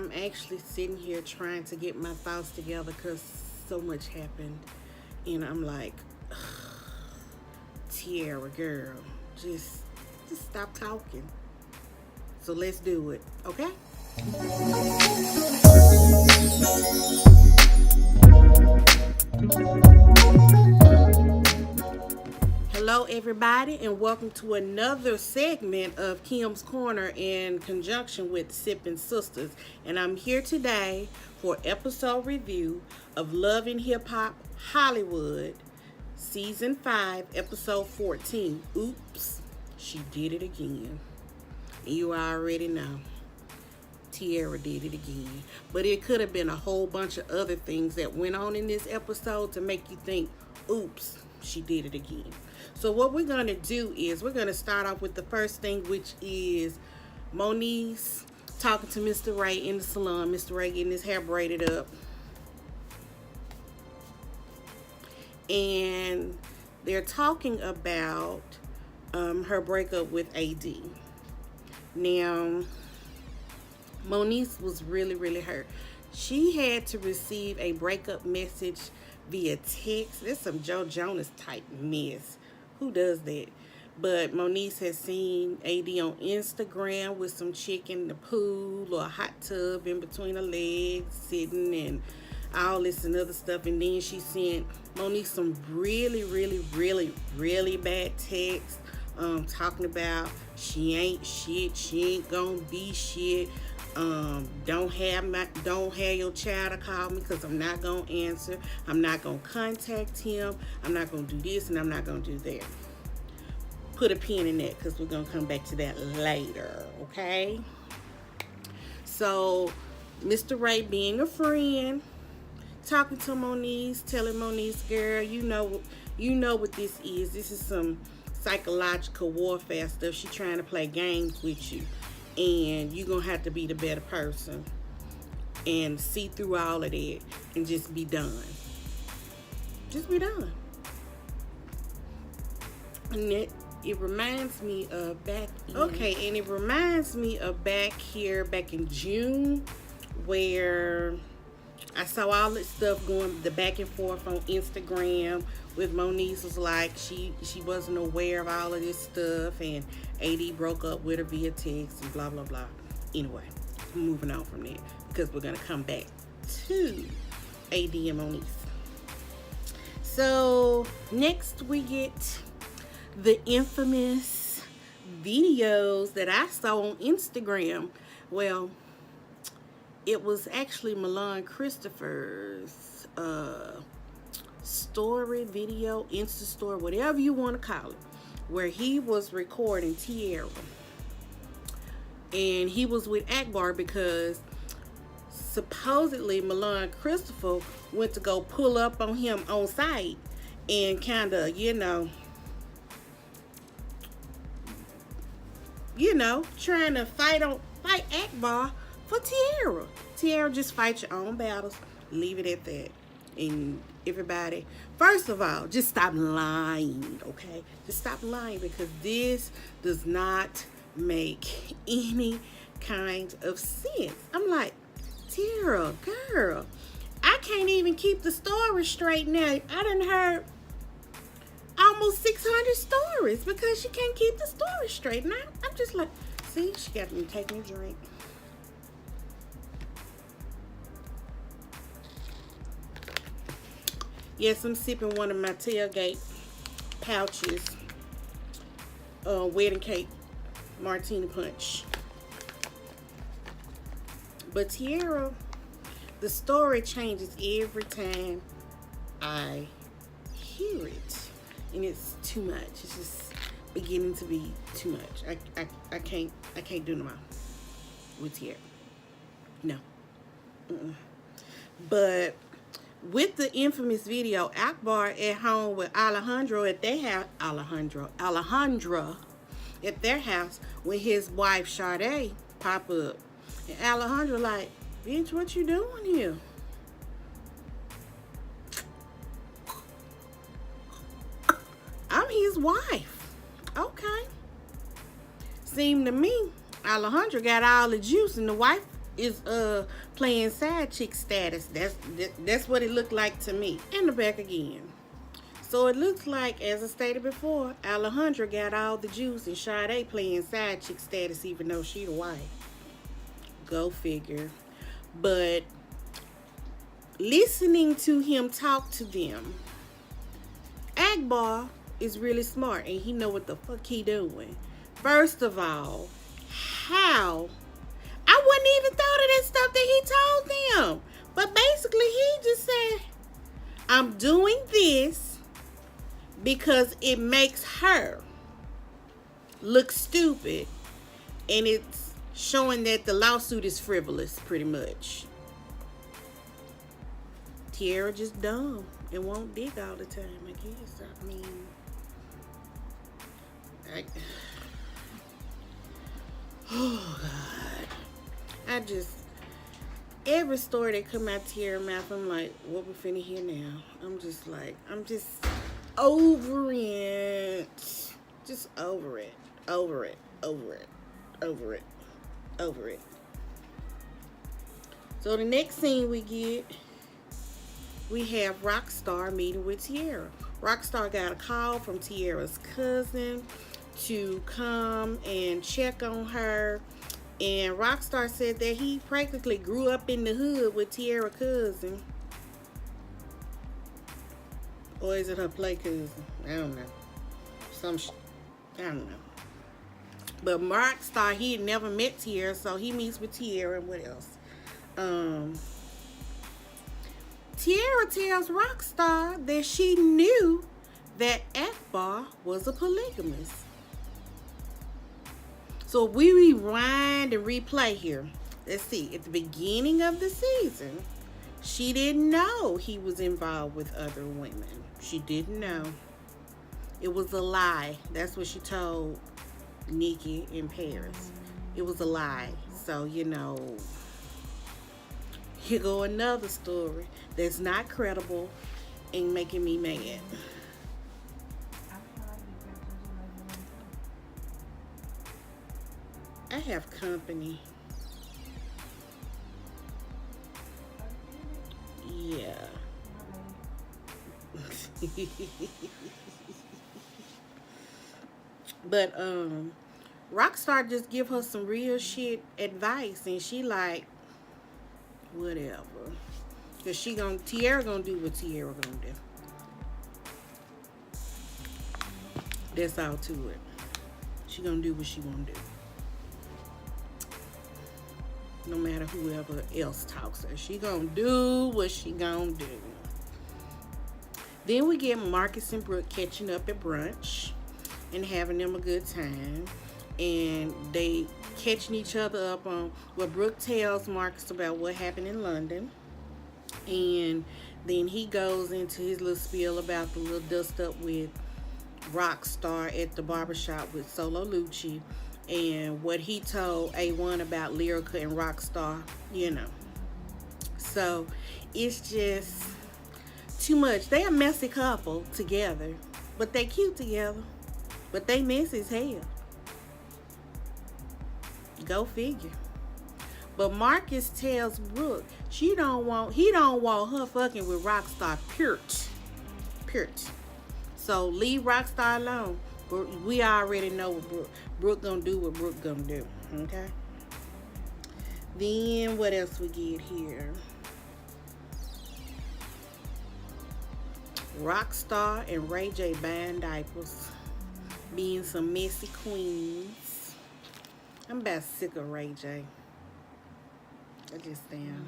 I'm actually sitting here trying to get my thoughts together because so much happened. And I'm like, Tiara, girl, just stop talking. So let's do it, okay? Hello, everybody, and welcome to another segment of Kim's Corner in conjunction with Sippin' Sisters. And I'm here today for episode review of Love and Hip Hop Hollywood, Season 5, Episode 14. Oops, she did it again. You already know. Tiara did it again. But it could have been a whole bunch of other things that went on in this episode to make you think, oops, she did it again. So what we're going to do is we're going to start off with the first thing, which is Moniece talking to Mr. Ray in the salon. Mr. Ray getting his hair braided up. And they're talking about her breakup with AD. Now, Moniece was really hurt. She had to receive a breakup message via text. It's some Joe Jonas type mess. Who does that? But Moniece has seen AD on Instagram with some chick in the pool or a hot tub in between her legs, sitting and all this and other stuff. And then she sent Moniece some really bad text, talking about she ain't shit, she ain't gonna be shit. Don't have your child to call me because I'm not gonna answer. I'm not gonna contact him. I'm not gonna do this and I'm not gonna do that. Put a pin in that because we're gonna come back to that later, okay? So, Mr. Ray being a friend, talking to Moniece, telling Moniece, girl, you know what this is. This is some psychological warfare stuff. She trying to play games with you. And you're going to have to be the better person and see through all of that and just be done. Just be done. And it reminds me of back in June, where I saw all this stuff going, the back and forth on Instagram with Moniece was like she wasn't aware of all of this stuff, and AD broke up with her via text and blah blah. Anyway, moving on from that because we're gonna come back to AD and Moniece. So next we get the infamous videos that I saw on Instagram. Well, it was actually Milan Christopher's story, video, Insta story, whatever you want to call it, where he was recording Tiara. And he was with Akbar because supposedly Milan Christopher went to go pull up on him on site and kind of, trying to fight Akbar for Tiara. Tiara, just fight your own battles. Leave it at that. And everybody, first of all, just stop lying, okay? Just stop lying because this does not make any kind of sense. I'm like, Tiara, girl, I can't even keep the story straight now. I done heard almost 600 stories because she can't keep the story straight. Now I'm just like, see, she got me taking a drink. Yes, I'm sipping one of my tailgate pouches, wedding cake martini punch. But Tiara, the story changes every time I hear it, and it's too much. It's just beginning to be too much. I can't do no more with Tiara. No. But with the infamous video, Akbar at home with Alejandra at their house, Alejandra at their house when his wife Sade pop up. And Alejandra like, bitch, what you doing here? I'm his wife. Okay. Seemed to me, Alejandra got all the juice and the wife is playing side chick status. That's what it looked like to me. And the back again. So it looks like, as I stated before, Alejandra got all the juice and Sade playing side chick status even though she the wife. Go figure. But listening to him talk to them, Akbar is really smart and he know what the fuck he doing. First of all, how? I wouldn't even thought of that stuff that he told them. But basically he just said, I'm doing this because it makes her look stupid and it's showing that the lawsuit is frivolous, pretty much. Tiara just dumb and won't dig all the time, I guess. I mean, oh God. I just, every story that come out Tiara's mouth, I'm like, what we finna hear now? I'm just over it. Just over it. Over it. Over it. Over it. Over it. So the next scene we get, we have Rockstar meeting with Tiara. Rockstar got a call from Tiara's cousin to come and check on her. And Rockstar said that he practically grew up in the hood with Tiara's cousin. Or is it her play cousin? I don't know. I don't know. But Rockstar, he had never met Tiara, so he meets with Tiara and what else? Tiara tells Rockstar that she knew that Akbar was a polygamist. So we rewind and replay here. Let's see. At the beginning of the season, she didn't know he was involved with other women. She didn't know. It was a lie. That's what she told Nikki in Paris. It was a lie. So, you know, here go another story that's not credible and making me mad. I have company. Yeah. But Rockstar just give her some real shit advice and she like whatever. Cause Tiara gonna do what Tiara gonna do. That's all to it. She gonna do what she wanna do. No matter whoever else talks her. She gonna do what she gonna do. Then we get Marcus and Brooke catching up at brunch and having them a good time. And they catching each other up on what Brooke tells Marcus about what happened in London. And then he goes into his little spiel about the little dust up with Rockstar at the barbershop with Solo Lucci. And what he told A1 about Lyrica and Rockstar, you know. So it's just too much. They a messy couple together, but they cute together. But they messy as hell. Go figure. But Marcus tells Brooke he don't want her fucking with Rockstar. Period. So leave Rockstar alone. We already know what Brooke gonna do what Brooke gonna do. Okay. Then what else we get here? Rockstar and Ray J buying diapers, being some messy queens. I'm about sick of Ray J. I just am.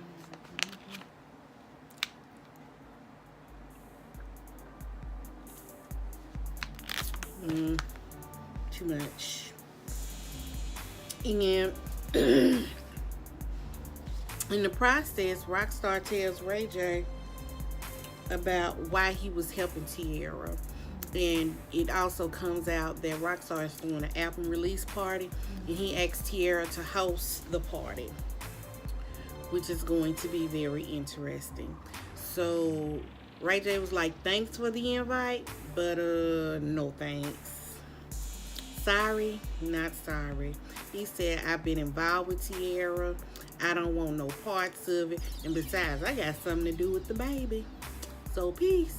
Too much. And in the process, Rockstar tells Ray J about why he was helping Tiara. And it also comes out that Rockstar is doing an album release party, and he asked Tiara to host the party, which is going to be very interesting. So Ray J was like, thanks for the invite, but no thanks. Sorry, not sorry. He said, I've been involved with Tierra. I don't want no parts of it. And besides, I got something to do with the baby. So peace.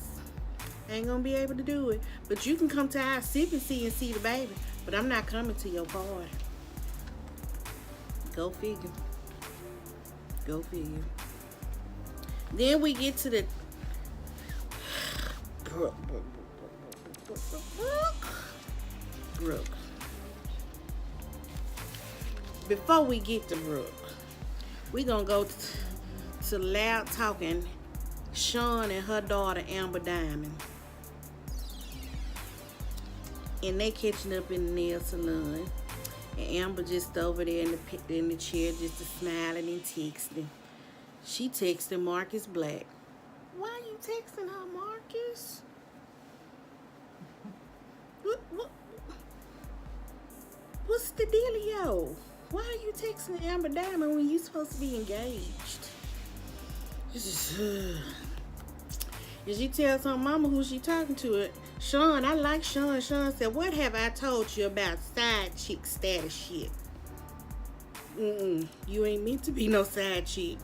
Ain't gonna be able to do it. But you can come to our sip and see the baby. But I'm not coming to your party. Go figure. Go figure. Then we get to the Brooke. Before we get to Brooke, we gonna go to loud talking Sean and her daughter Amber Diamond. And they catching up in the nail salon. And Amber just over there in the chair just smiling and texting. She texting Marcus Black. Why are you texting her, Marcus? What's the dealio? Why are you texting Amber Diamond when you supposed to be engaged? Did she tell some mama who she talking to? Sean, I like Sean. Sean said, what have I told you about side chick status shit? You ain't meant to be no side chick.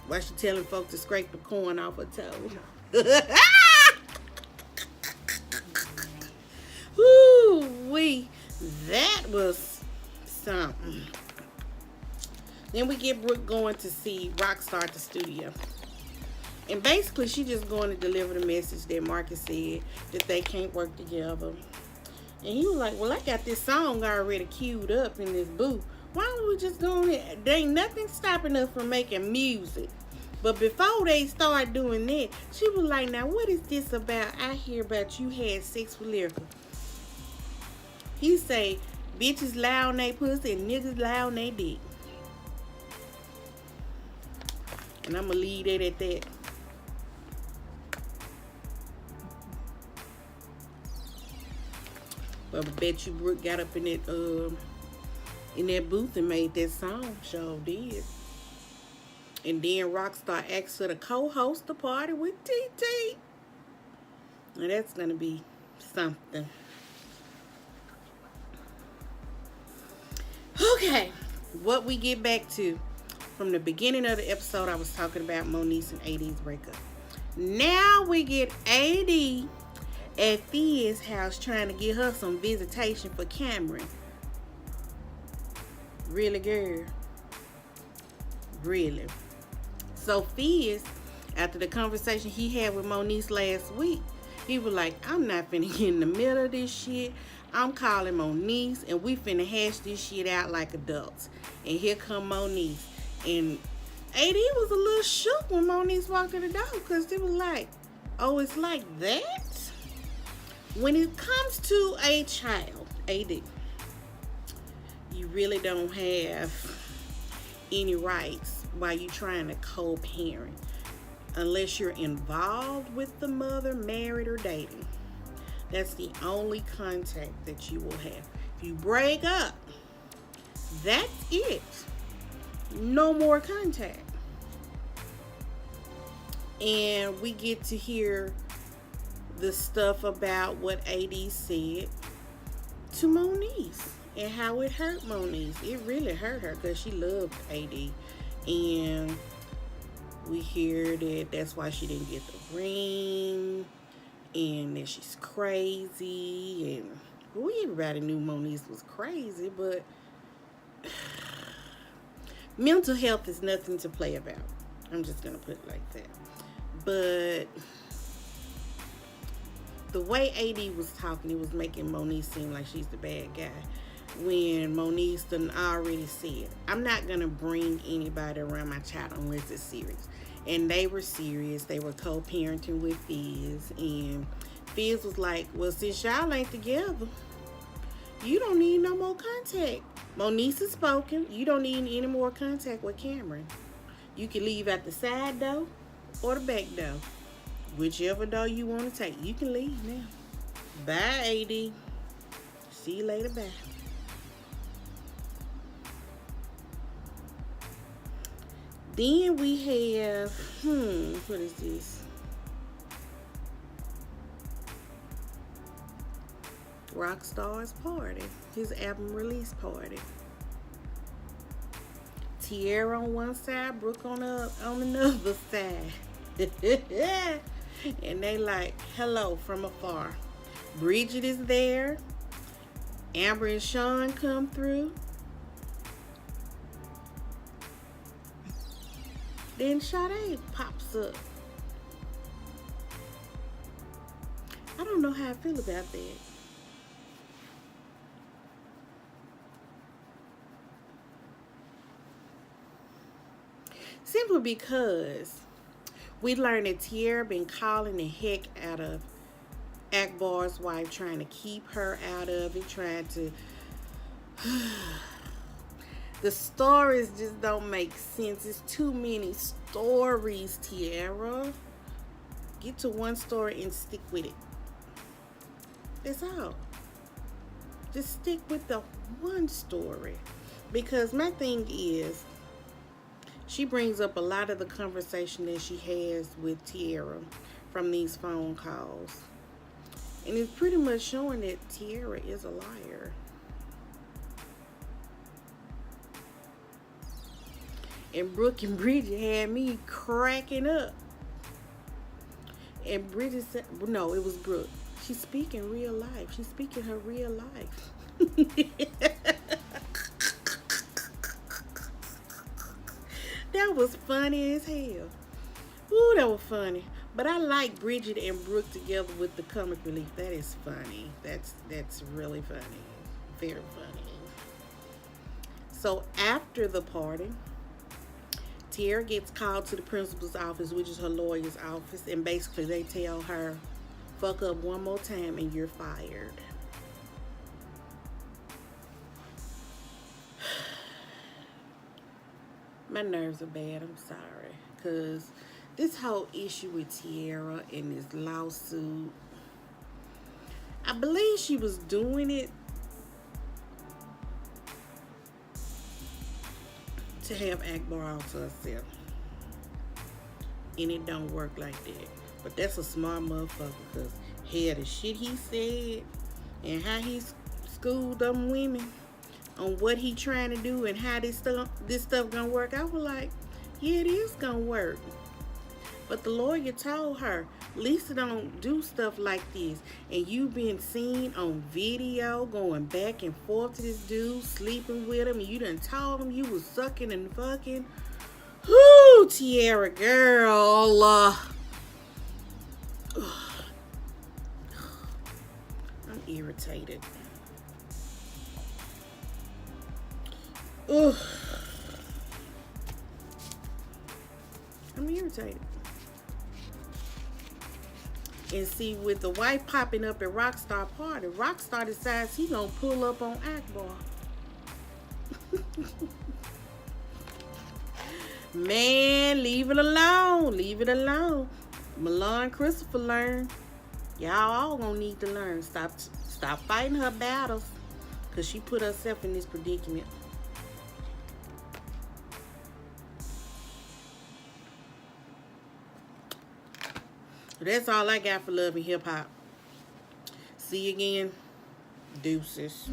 Why she telling folks to scrape the corn off her toe? Woo-wee. That was something. Then we get Brooke going to see Rockstar at the studio. And basically, she just going to deliver the message that Marcus said that they can't work together. And he was like, well, I got this song already queued up in this booth. Why don't we just go on there? There ain't nothing stopping us from making music. But before they start doing that, she was like, now what is this about? I hear about you had sex with Lyrica. He say, bitches lie on they pussy and niggas lie on they dick. And I'm going to leave it at that. But I bet you Brooke got up in that booth and made that song. Sure did. And then Rockstar asked her to co-host the party with TT. And that's going to be something. Okay. What we get back to. From the beginning of the episode, I was talking about Moniece and AD's breakup. Now we get AD at Fiz's house trying to get her some visitation for Cameron. Really, girl? Really? So Fizz, after the conversation he had with Moniece last week, he was like, I'm not finna get in the middle of this shit. I'm calling Moniece and we finna hash this shit out like adults. And here come Moniece. And AD was a little shook when Moniece walked in the door because it was like, oh, it's like that? When it comes to a child, AD, you really don't have any rights while you're trying to co-parent unless you're involved with the mother, married or dating. That's the only contact that you will have. If you break up, that's it. No more contact. And we get to hear the stuff about what AD said to Moniece and how it hurt Moniece. It really hurt her because she loved AD. And we hear that that's why she didn't get the ring and that she's crazy. And everybody knew Moniece was crazy, but mental health is nothing to play about. I'm just going to put it like that. But the way AD was talking, it was making Moniece seem like she's the bad guy. When Moniece done already said, I'm not going to bring anybody around my child unless it's serious. And they were serious. They were co-parenting with Fizz. And Fizz was like, well, since y'all ain't together, you don't need no more contact. Moniece has spoken. You don't need any more contact with Cameron. You can leave out the side door or the back door. Whichever door you want to take. You can leave now. Bye, AD. See you later. Bye. Then we have, what is this? Rockstar's party, his album release party. Tierra on one side, Brooke on another side. And they like, hello from afar. Bridget is there. Amber and Sean come through. Then Sade pops up. I don't know how I feel about that. Simply because we learned that Tierra been calling the heck out of Akbar's wife, trying to keep her out of it, trying to... The stories just don't make sense. It's too many stories, Tierra. Get to one story and stick with it. That's all. Just stick with the one story. Because my thing is, she brings up a lot of the conversation that she has with Tierra from these phone calls. And it's pretty much showing that Tierra is a liar. And Brooke and Bridget had me cracking up. And Bridget said, no, it was Brooke. She's speaking real life. She's speaking her real life. That was funny as hell. Ooh, that was funny. But I like Bridget and Brooke together with the comic relief. That is funny. That's really funny. Very funny. So after the party, Tierra gets called to the principal's office, which is her lawyer's office, and basically they tell her, fuck up one more time and you're fired. My nerves are bad, I'm sorry. Because this whole issue with Tierra and this lawsuit, I believe she was doing it to have Akbar all to herself. And it don't work like that. But that's a smart motherfucker, because hell, the shit he said and how he schooled them women on what he trying to do and how this stuff gonna work, I was like, yeah, it is gonna work. But the lawyer told her, Lisa don't do stuff like this. And you been seen on video going back and forth to this dude, sleeping with him, and you done told him you was sucking and fucking. Whoo, Tierra, girl. I'm irritated. Ugh. I'm irritated. And see, with the wife popping up at Rockstar party, Rockstar decides he gonna pull up on Akbar. Man, leave it alone. Leave it alone. Milan Christopher learned. Y'all all gonna need to learn. Stop fighting her battles, because she put herself in this predicament. That's all I got for Love and Hip Hop. See you again. Deuces.